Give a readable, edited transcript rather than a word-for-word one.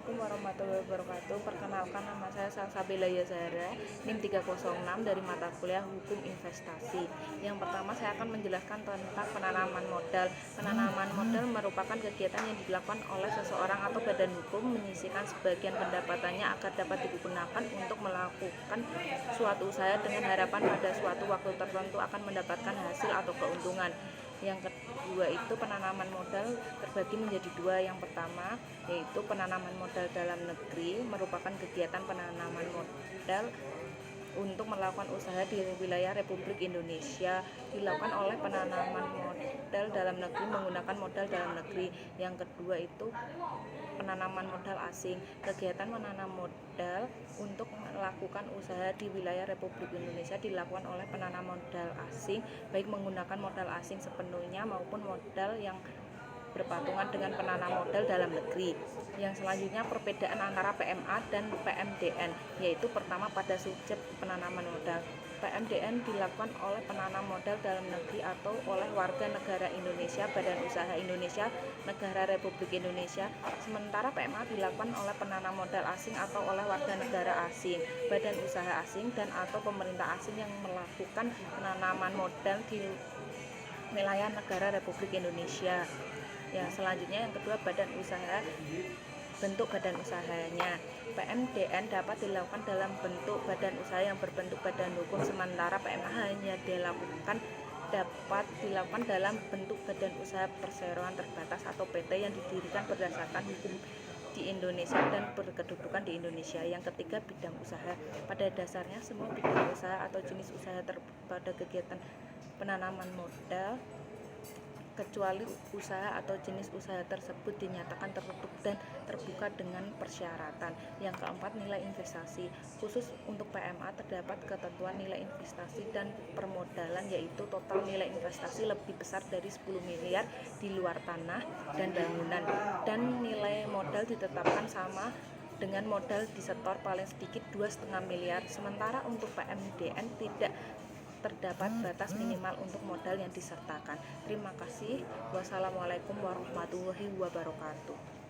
Assalamualaikum warahmatullahi wabarakatuh. Perkenalkan, nama saya Salsabila Yazara, NIM 306 dari mata kuliah Hukum Investasi. Yang pertama, saya akan menjelaskan tentang penanaman modal. Penanaman modal merupakan kegiatan yang dilakukan oleh seseorang atau badan hukum menyisihkan sebagian pendapatannya agar dapat digunakan untuk melakukan suatu usaha dengan harapan pada suatu waktu tertentu akan mendapatkan hasil atau keuntungan. Yang kedua itu penanaman modal terbagi menjadi dua. Yang pertama yaitu penanaman modal dalam negeri, merupakan kegiatan penanaman modal untuk melakukan usaha di wilayah Republik Indonesia, dilakukan oleh penanaman modal dalam negeri menggunakan modal dalam negeri. Yang kedua itu penanaman modal asing, kegiatan menanam modal untuk melakukan usaha di wilayah Republik Indonesia dilakukan oleh penanam modal asing, baik menggunakan modal asing sepenuhnya maupun modal yang berpatungan dengan penanam modal dalam negeri. Yang selanjutnya perbedaan antara PMA dan PMDN, yaitu pertama pada subjek penanaman modal. PMDN dilakukan oleh penanam modal dalam negeri atau oleh warga negara Indonesia, badan usaha Indonesia, negara Republik Indonesia. Sementara PMA dilakukan oleh penanam modal asing atau oleh warga negara asing, badan usaha asing dan atau pemerintah asing yang melakukan penanaman modal di wilayah negara Republik Indonesia. Ya, selanjutnya yang kedua badan usaha, bentuk badan usahanya. PMDN dapat dilakukan dalam bentuk badan usaha yang berbentuk badan hukum, sementara PMA hanya dapat dilakukan dalam bentuk badan usaha perseroan terbatas atau PT yang didirikan berdasarkan hukum di Indonesia dan berkedudukan di Indonesia. Yang ketiga bidang usaha. Pada dasarnya semua bidang usaha atau jenis usaha pada kegiatan penanaman modal kecuali usaha atau jenis usaha tersebut dinyatakan tertutup dan terbuka dengan persyaratan. Yang keempat, nilai investasi. Khusus untuk PMA terdapat ketentuan nilai investasi dan permodalan, yaitu total nilai investasi lebih besar dari 10 miliar di luar tanah dan bangunan, dan nilai modal ditetapkan sama dengan modal disetor paling sedikit 2,5 miliar. Sementara untuk PMDN tidak terdapat batas minimal untuk modal yang disertakan. Terima kasih. Wassalamualaikum warahmatullahi wabarakatuh.